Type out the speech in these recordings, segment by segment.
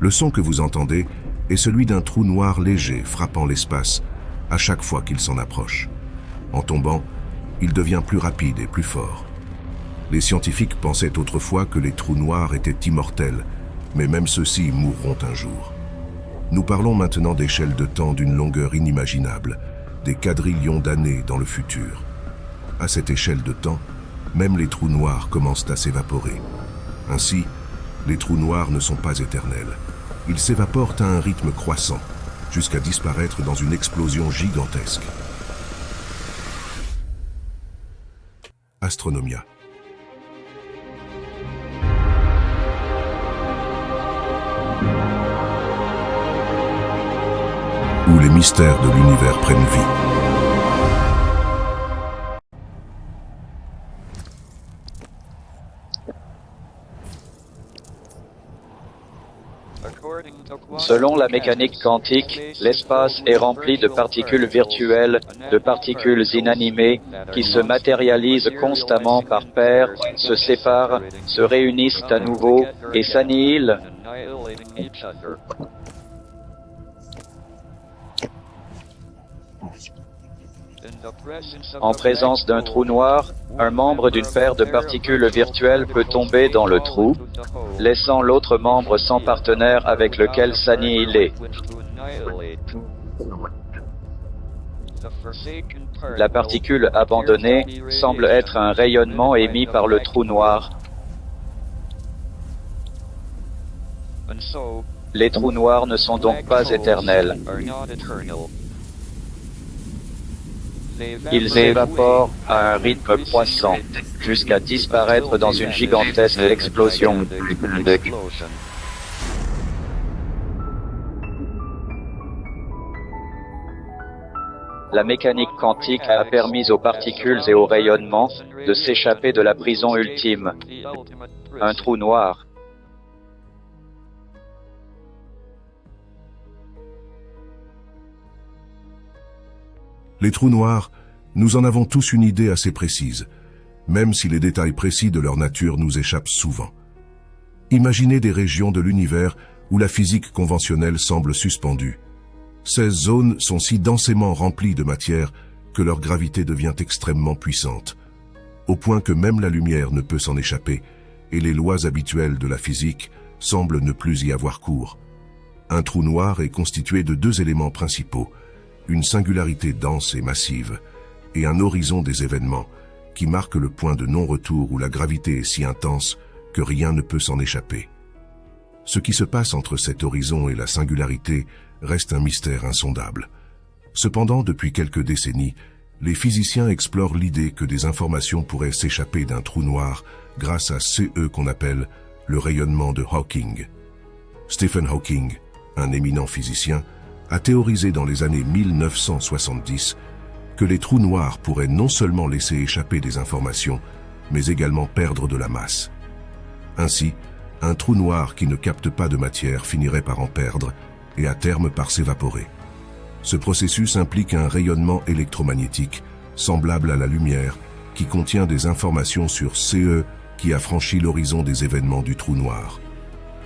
Le son que vous entendez est celui d'un trou noir léger frappant l'espace à chaque fois qu'il s'en approche. En tombant, il devient plus rapide et plus fort. Les scientifiques pensaient autrefois que les trous noirs étaient immortels, mais même ceux-ci mourront un jour. Nous parlons maintenant d'échelles de temps d'une longueur inimaginable, des quadrillions d'années dans le futur. À cette échelle de temps, même les trous noirs commencent à s'évaporer. Ainsi, les trous noirs ne sont pas éternels. Ils s'évaporent à un rythme croissant, jusqu'à disparaître dans une explosion gigantesque. Astronomia. Où les mystères de l'univers prennent vie. Selon la mécanique quantique, l'espace est rempli de particules virtuelles, de particules inanimées, qui se matérialisent constamment par paires, se séparent, se réunissent à nouveau et s'annihilent. En présence d'un trou noir, un membre d'une paire de particules virtuelles peut tomber dans le trou, laissant l'autre membre sans partenaire avec lequel s'annihiler. La particule abandonnée semble être un rayonnement émis par le trou noir. Les trous noirs ne sont donc pas éternels. Ils évaporent à un rythme croissant, jusqu'à disparaître dans une gigantesque explosion. La mécanique quantique a permis aux particules et aux rayonnements de s'échapper de la prison ultime, un trou noir. Les trous noirs, nous en avons tous une idée assez précise, même si les détails précis de leur nature nous échappent souvent. Imaginez des régions de l'univers où la physique conventionnelle semble suspendue. Ces zones sont si densément remplies de matière que leur gravité devient extrêmement puissante, au point que même la lumière ne peut s'en échapper, et les lois habituelles de la physique semblent ne plus y avoir cours. Un trou noir est constitué de deux éléments principaux, une singularité dense et massive, et un horizon des événements qui marque le point de non-retour où la gravité est si intense que rien ne peut s'en échapper. Ce qui se passe entre cet horizon et la singularité reste un mystère insondable. Cependant, depuis quelques décennies, les physiciens explorent l'idée que des informations pourraient s'échapper d'un trou noir grâce à ce qu'on appelle le rayonnement de Hawking. Stephen Hawking, un éminent physicien, a théorisé dans les années 1970 que les trous noirs pourraient non seulement laisser échapper des informations, mais également perdre de la masse. Ainsi, un trou noir qui ne capte pas de matière finirait par en perdre et à terme par s'évaporer. Ce processus implique un rayonnement électromagnétique semblable à la lumière qui contient des informations sur ce qui a franchi l'horizon des événements du trou noir.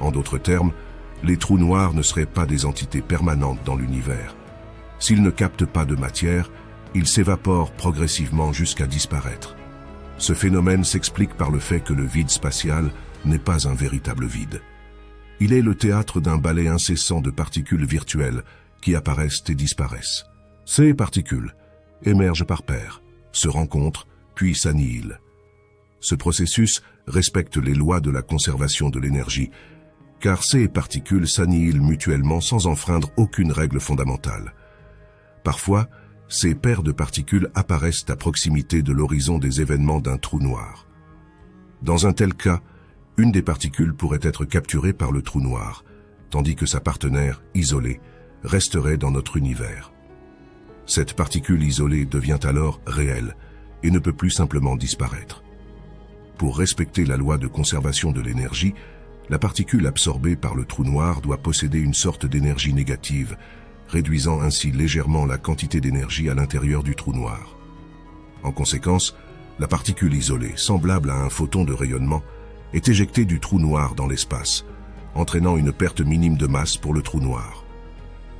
En d'autres termes, les trous noirs ne seraient pas des entités permanentes dans l'univers. S'ils ne captent pas de matière, ils s'évaporent progressivement jusqu'à disparaître. Ce phénomène s'explique par le fait que le vide spatial n'est pas un véritable vide. Il est le théâtre d'un ballet incessant de particules virtuelles qui apparaissent et disparaissent. Ces particules émergent par paires, se rencontrent, puis s'annihilent. Ce processus respecte les lois de la conservation de l'énergie, car ces particules s'annihilent mutuellement sans enfreindre aucune règle fondamentale. Parfois, ces paires de particules apparaissent à proximité de l'horizon des événements d'un trou noir. Dans un tel cas, une des particules pourrait être capturée par le trou noir, tandis que sa partenaire, isolée, resterait dans notre univers. Cette particule isolée devient alors réelle et ne peut plus simplement disparaître. Pour respecter la loi de conservation de l'énergie, la particule absorbée par le trou noir doit posséder une sorte d'énergie négative, réduisant ainsi légèrement la quantité d'énergie à l'intérieur du trou noir. En conséquence, la particule isolée, semblable à un photon de rayonnement, est éjectée du trou noir dans l'espace, entraînant une perte minime de masse pour le trou noir.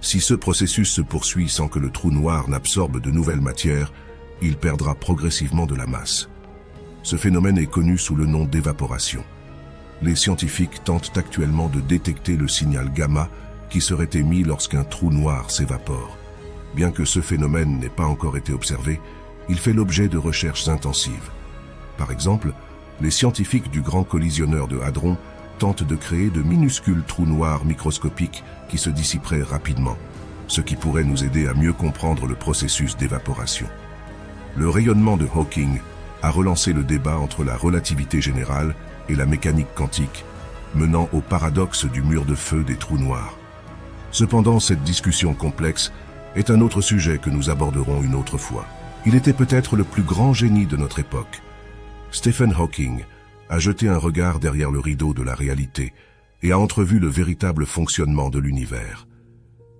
Si ce processus se poursuit sans que le trou noir n'absorbe de nouvelles matières, il perdra progressivement de la masse. Ce phénomène est connu sous le nom d'évaporation. Les scientifiques tentent actuellement de détecter le signal gamma qui serait émis lorsqu'un trou noir s'évapore. Bien que ce phénomène n'ait pas encore été observé, il fait l'objet de recherches intensives. Par exemple, les scientifiques du Grand Collisionneur de Hadron tentent de créer de minuscules trous noirs microscopiques qui se dissiperaient rapidement, ce qui pourrait nous aider à mieux comprendre le processus d'évaporation. Le rayonnement de Hawking a relancé le débat entre la relativité générale et la mécanique quantique, menant au paradoxe du mur de feu des trous noirs. Cependant, cette discussion complexe est un autre sujet que nous aborderons une autre fois. Il était peut-être le plus grand génie de notre époque. Stephen Hawking a jeté un regard derrière le rideau de la réalité et a entrevu le véritable fonctionnement de l'univers.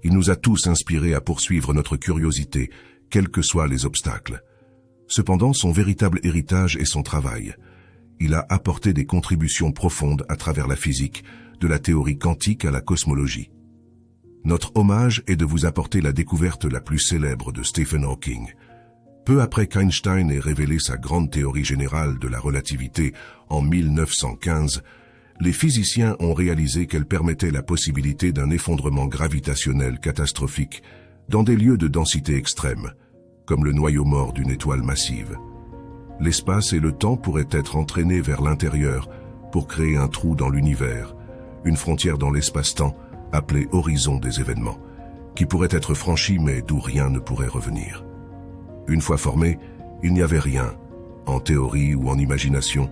Il nous a tous inspirés à poursuivre notre curiosité, quels que soient les obstacles. Cependant, son véritable héritage est son travail. Il a apporté des contributions profondes à travers la physique, de la théorie quantique à la cosmologie. Notre hommage est de vous apporter la découverte la plus célèbre de Stephen Hawking. Peu après qu'Einstein ait révélé sa grande théorie générale de la relativité en 1915, les physiciens ont réalisé qu'elle permettait la possibilité d'un effondrement gravitationnel catastrophique dans des lieux de densité extrême, comme le noyau mort d'une étoile massive. L'espace et le temps pourraient être entraînés vers l'intérieur pour créer un trou dans l'univers, une frontière dans l'espace-temps appelée horizon des événements, qui pourrait être franchie mais d'où rien ne pourrait revenir. Une fois formé, il n'y avait rien, en théorie ou en imagination,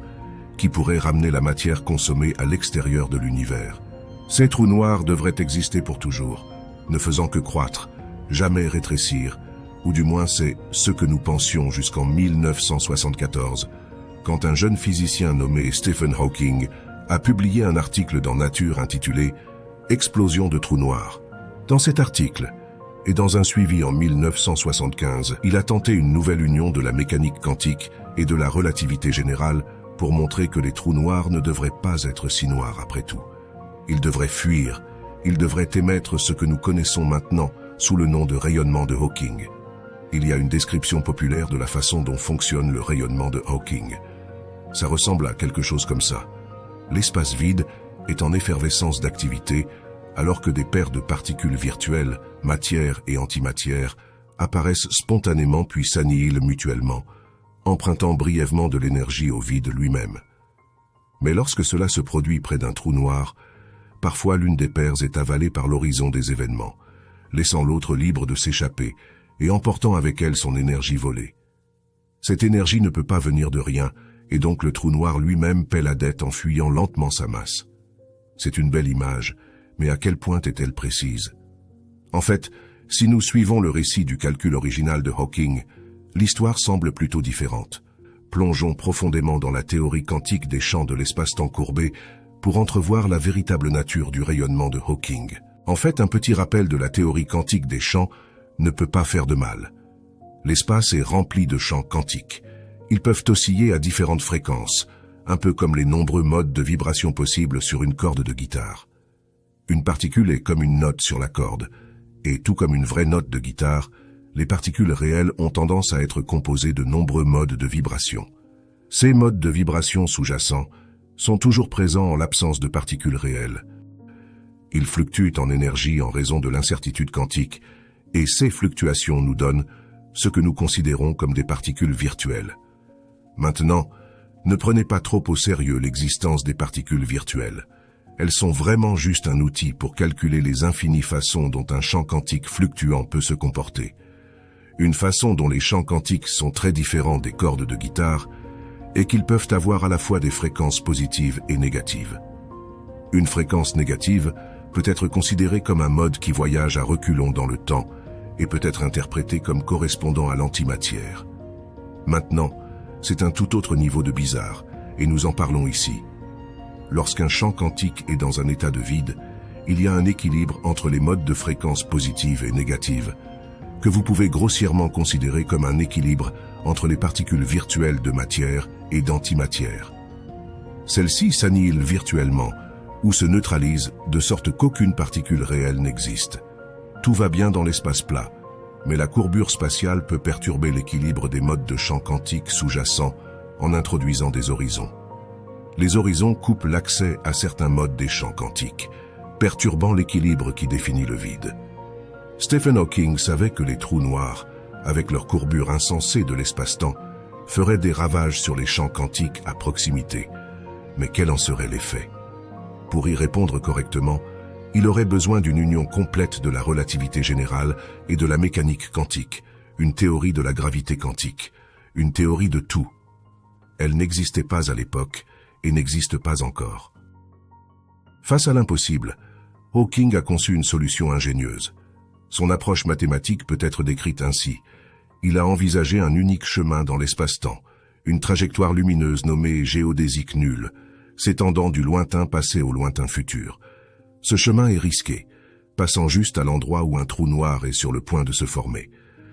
qui pourrait ramener la matière consommée à l'extérieur de l'univers. Ces trous noirs devraient exister pour toujours, ne faisant que croître, jamais rétrécir, ou du moins c'est ce que nous pensions jusqu'en 1974, quand un jeune physicien nommé Stephen Hawking a publié un article dans Nature intitulé « Explosion de trous noirs ». Dans cet article, et dans un suivi en 1975, il a tenté une nouvelle union de la mécanique quantique et de la relativité générale pour montrer que les trous noirs ne devraient pas être si noirs après tout. Ils devraient fuir, ils devraient émettre ce que nous connaissons maintenant sous le nom de rayonnement de Hawking. Il y a une description populaire de la façon dont fonctionne le rayonnement de Hawking. Ça ressemble à quelque chose comme ça. L'espace vide est en effervescence d'activité alors que des paires de particules virtuelles, matière et antimatière, apparaissent spontanément puis s'annihilent mutuellement, empruntant brièvement de l'énergie au vide lui-même. Mais lorsque cela se produit près d'un trou noir, parfois l'une des paires est avalée par l'horizon des événements, laissant l'autre libre de s'échapper et emportant avec elle son énergie volée. Cette énergie ne peut pas venir de rien, et donc le trou noir lui-même paie la dette en fuyant lentement sa masse. C'est une belle image, mais à quel point est-elle précise? En fait, si nous suivons le récit du calcul original de Hawking, l'histoire semble plutôt différente. Plongeons profondément dans la théorie quantique des champs de l'espace-temps courbé pour entrevoir la véritable nature du rayonnement de Hawking. En fait, un petit rappel de la théorie quantique des champs ne peut pas faire de mal. L'espace est rempli de champs quantiques. Ils peuvent osciller à différentes fréquences, un peu comme les nombreux modes de vibration possibles sur une corde de guitare. Une particule est comme une note sur la corde, et tout comme une vraie note de guitare, les particules réelles ont tendance à être composées de nombreux modes de vibration. Ces modes de vibration sous-jacents sont toujours présents en l'absence de particules réelles. Ils fluctuent en énergie en raison de l'incertitude quantique, et ces fluctuations nous donnent ce que nous considérons comme des particules virtuelles. Maintenant, ne prenez pas trop au sérieux l'existence des particules virtuelles. Elles sont vraiment juste un outil pour calculer les infinies façons dont un champ quantique fluctuant peut se comporter. Une façon dont les champs quantiques sont très différents des cordes de guitare est qu'ils peuvent avoir à la fois des fréquences positives et négatives. Une fréquence négative peut être considérée comme un mode qui voyage à reculons dans le temps et peut être interprétée comme correspondant à l'antimatière. Maintenant, c'est un tout autre niveau de bizarre, et nous en parlons ici. Lorsqu'un champ quantique est dans un état de vide, il y a un équilibre entre les modes de fréquences positives et négatives, que vous pouvez grossièrement considérer comme un équilibre entre les particules virtuelles de matière et d'antimatière. Celles-ci s'annihilent virtuellement, ou se neutralise de sorte qu'aucune particule réelle n'existe. Tout va bien dans l'espace plat, mais la courbure spatiale peut perturber l'équilibre des modes de champ quantique sous-jacents en introduisant des horizons. Les horizons coupent l'accès à certains modes des champs quantiques, perturbant l'équilibre qui définit le vide. Stephen Hawking savait que les trous noirs, avec leur courbure insensée de l'espace-temps, feraient des ravages sur les champs quantiques à proximité. Mais quel en serait l'effet? Pour y répondre correctement, il aurait besoin d'une union complète de la relativité générale et de la mécanique quantique, une théorie de la gravité quantique, une théorie de tout. Elle n'existait pas à l'époque et n'existe pas encore. Face à l'impossible, Hawking a conçu une solution ingénieuse. Son approche mathématique peut être décrite ainsi. Il a envisagé un unique chemin dans l'espace-temps, une trajectoire lumineuse nommée géodésique nulle, s'étendant du lointain passé au lointain futur. Ce chemin est risqué, passant juste à l'endroit où un trou noir est sur le point de se former.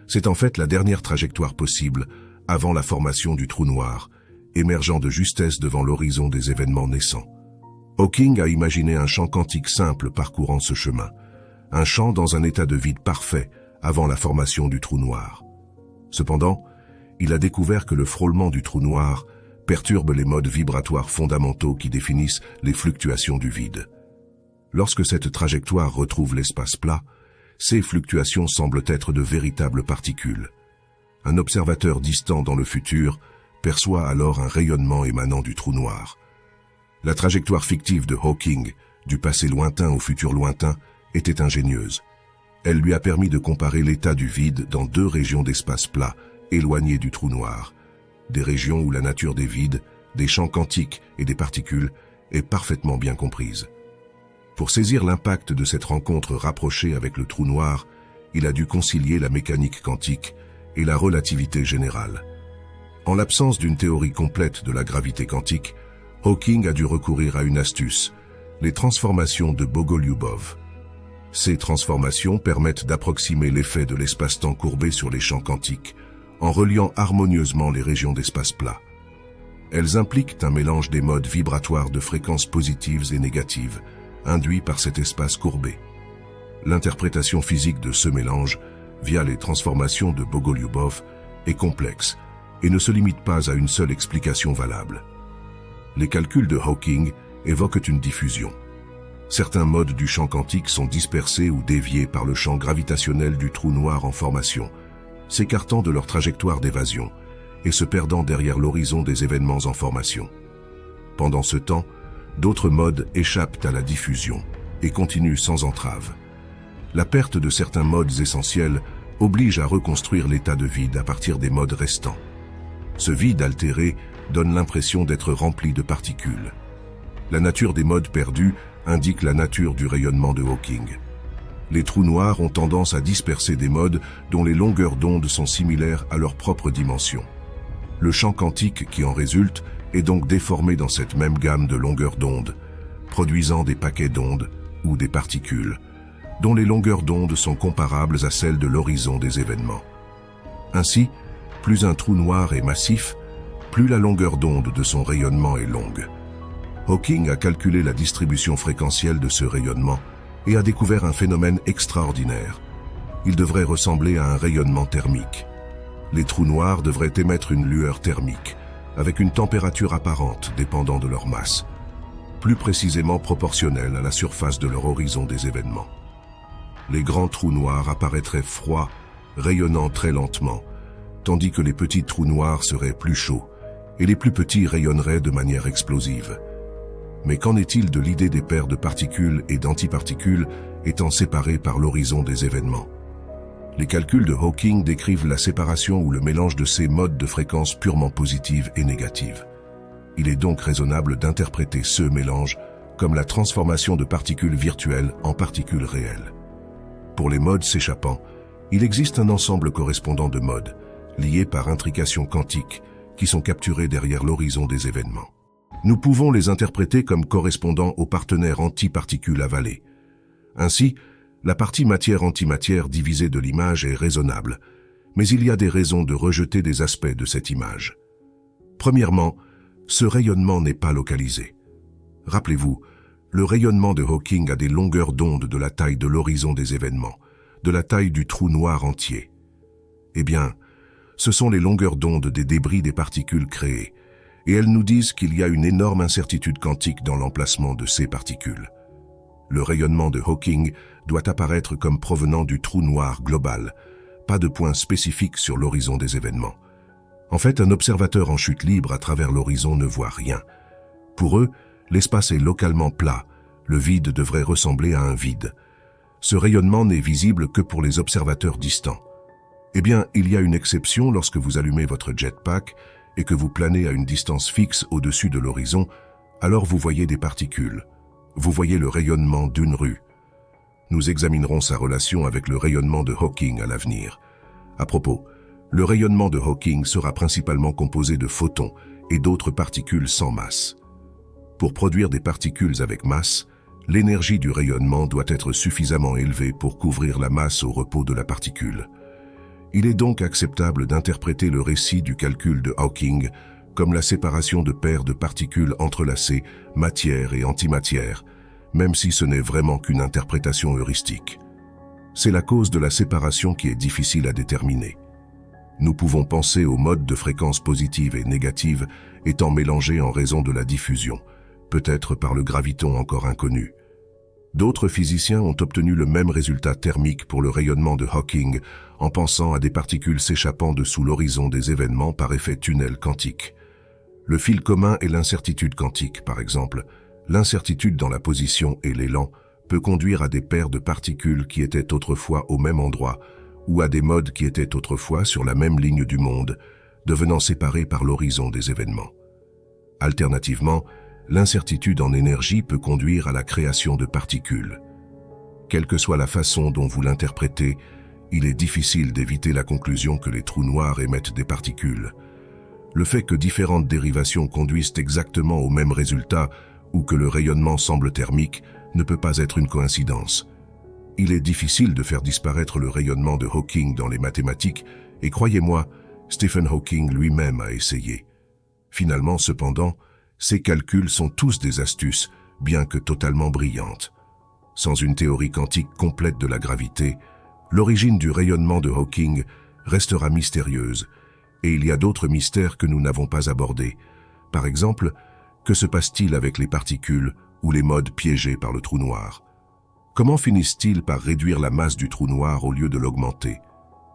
C'est en fait la dernière trajectoire possible avant la formation du trou noir, émergeant de justesse devant l'horizon des événements naissants. Hawking a imaginé un champ quantique simple parcourant ce chemin, un champ dans un état de vide parfait avant la formation du trou noir. Cependant, il a découvert que le frôlement du trou noir perturbe les modes vibratoires fondamentaux qui définissent les fluctuations du vide. Lorsque cette trajectoire retrouve l'espace plat, ces fluctuations semblent être de véritables particules. Un observateur distant dans le futur perçoit alors un rayonnement émanant du trou noir. La trajectoire fictive de Hawking, du passé lointain au futur lointain, était ingénieuse. Elle lui a permis de comparer l'état du vide dans deux régions d'espace plat, éloignées du trou noir, des régions où la nature des vides, des champs quantiques et des particules est parfaitement bien comprise. Pour saisir l'impact de cette rencontre rapprochée avec le trou noir, il a dû concilier la mécanique quantique et la relativité générale. En l'absence d'une théorie complète de la gravité quantique, Hawking a dû recourir à une astuce, les transformations de Bogoliubov. Ces transformations permettent d'approximer l'effet de l'espace-temps courbé sur les champs quantiques, en reliant harmonieusement les régions d'espace plat. Elles impliquent un mélange des modes vibratoires de fréquences positives et négatives, induits par cet espace courbé. L'interprétation physique de ce mélange, via les transformations de Bogoliubov, est complexe et ne se limite pas à une seule explication valable. Les calculs de Hawking évoquent une diffusion. Certains modes du champ quantique sont dispersés ou déviés par le champ gravitationnel du trou noir en formation, s'écartant de leur trajectoire d'évasion et se perdant derrière l'horizon des événements en formation. Pendant ce temps, d'autres modes échappent à la diffusion et continuent sans entrave. La perte de certains modes essentiels oblige à reconstruire l'état de vide à partir des modes restants. Ce vide altéré donne l'impression d'être rempli de particules. La nature des modes perdus indique la nature du rayonnement de Hawking. Les trous noirs ont tendance à disperser des modes dont les longueurs d'onde sont similaires à leur propre dimension. Le champ quantique qui en résulte est donc déformé dans cette même gamme de longueurs d'onde, produisant des paquets d'ondes ou des particules, dont les longueurs d'onde sont comparables à celles de l'horizon des événements. Ainsi, plus un trou noir est massif, plus la longueur d'onde de son rayonnement est longue. Hawking a calculé la distribution fréquentielle de ce rayonnement et a découvert un phénomène extraordinaire. Il devrait ressembler à un rayonnement thermique. Les trous noirs devraient émettre une lueur thermique, avec une température apparente dépendant de leur masse, plus précisément proportionnelle à la surface de leur horizon des événements. Les grands trous noirs apparaîtraient froids, rayonnant très lentement, tandis que les petits trous noirs seraient plus chauds, et les plus petits rayonneraient de manière explosive. Mais qu'en est-il de l'idée des paires de particules et d'antiparticules étant séparées par l'horizon des événements? Les calculs de Hawking décrivent la séparation ou le mélange de ces modes de fréquences purement positives et négatives. Il est donc raisonnable d'interpréter ce mélange comme la transformation de particules virtuelles en particules réelles. Pour les modes s'échappant, il existe un ensemble correspondant de modes, liés par intrication quantique, qui sont capturés derrière l'horizon des événements. Nous pouvons les interpréter comme correspondant aux partenaires antiparticules avalés. Ainsi, la partie matière-antimatière divisée de l'image est raisonnable, mais il y a des raisons de rejeter des aspects de cette image. Premièrement, ce rayonnement n'est pas localisé. Rappelez-vous, Le rayonnement de Hawking a des longueurs d'onde de la taille de l'horizon des événements, de la taille du trou noir entier. Eh bien, ce sont les longueurs d'onde des débris des particules créées, et elles nous disent qu'il y a une énorme incertitude quantique dans l'emplacement de ces particules. Le rayonnement de Hawking doit apparaître comme provenant du trou noir global, pas de point spécifique sur l'horizon des événements. En fait, un observateur en chute libre à travers l'horizon ne voit rien. Pour eux, l'espace est localement plat, le vide devrait ressembler à un vide. Ce rayonnement n'est visible que pour les observateurs distants. Eh bien, il y a une exception lorsque vous allumez votre jetpack et que vous planez à une distance fixe au-dessus de l'horizon, alors vous voyez des particules. Vous voyez le rayonnement d'une rue. Nous examinerons sa relation avec le rayonnement de Hawking à l'avenir. À propos, le rayonnement de Hawking sera principalement composé de photons et d'autres particules sans masse. Pour produire des particules avec masse, l'énergie du rayonnement doit être suffisamment élevée pour couvrir la masse au repos de la particule. Il est donc acceptable d'interpréter le récit du calcul de Hawking comme la séparation de paires de particules entrelacées, matière et antimatière, même si ce n'est vraiment qu'une interprétation heuristique. C'est la cause de la séparation qui est difficile à déterminer. Nous pouvons penser au mode de fréquences positives et négatives étant mélangés en raison de la diffusion, peut-être par le graviton encore inconnu. D'autres physiciens ont obtenu le même résultat thermique pour le rayonnement de Hawking en pensant à des particules s'échappant de sous l'horizon des événements par effet tunnel quantique. Le fil commun est l'incertitude quantique, par exemple. L'incertitude dans la position et l'élan peut conduire à des paires de particules qui étaient autrefois au même endroit ou à des modes qui étaient autrefois sur la même ligne du monde, devenant séparés par l'horizon des événements. Alternativement, l'incertitude en énergie peut conduire à la création de particules. Quelle que soit la façon dont vous l'interprétez, il est difficile d'éviter la conclusion que les trous noirs émettent des particules. Le fait que différentes dérivations conduisent exactement au même résultat ou que le rayonnement semble thermique ne peut pas être une coïncidence. Il est difficile de faire disparaître le rayonnement de Hawking dans les mathématiques et croyez-moi, Stephen Hawking lui-même a essayé. Finalement, cependant, ces calculs sont tous des astuces, bien que totalement brillantes. Sans une théorie quantique complète de la gravité, l'origine du rayonnement de Hawking restera mystérieuse, et il y a d'autres mystères que nous n'avons pas abordés. Par exemple, que se passe-t-il avec les particules ou les modes piégés par le trou noir? Comment finissent-ils par réduire la masse du trou noir au lieu de l'augmenter?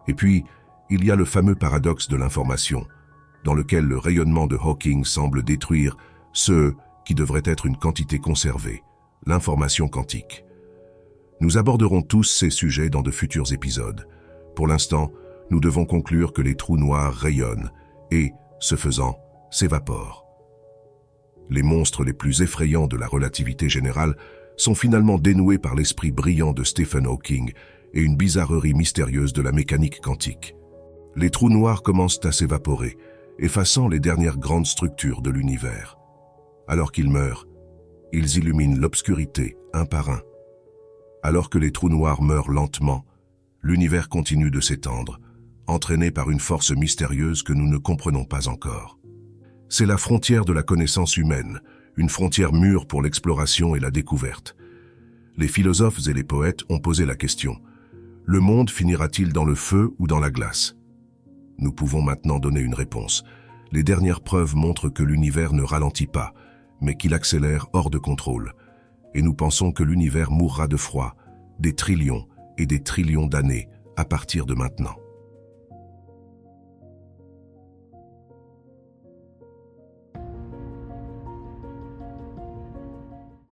Et puis, il y a le fameux paradoxe de l'information, dans lequel le rayonnement de Hawking semble détruire ce qui devrait être une quantité conservée, l'information quantique. Nous aborderons tous ces sujets dans de futurs épisodes. Pour l'instant, nous devons conclure que les trous noirs rayonnent et, ce faisant, s'évaporent. Les monstres les plus effrayants de la relativité générale sont finalement dénoués par l'esprit brillant de Stephen Hawking et une bizarrerie mystérieuse de la mécanique quantique. Les trous noirs commencent à s'évaporer, effaçant les dernières grandes structures de l'univers. Alors qu'ils meurent, ils illuminent l'obscurité un par un. Alors que les trous noirs meurent lentement, l'univers continue de s'étendre, entraîné par une force mystérieuse que nous ne comprenons pas encore. C'est la frontière de la connaissance humaine, une frontière mûre pour l'exploration et la découverte. Les philosophes et les poètes ont posé la question, le monde finira-t-il dans le feu ou dans la glace? Nous pouvons maintenant donner une réponse. Les dernières preuves montrent que l'univers ne ralentit pas, mais qu'il accélère hors de contrôle. Et nous pensons que l'univers mourra de froid, des trillions et des trillions d'années à partir de maintenant.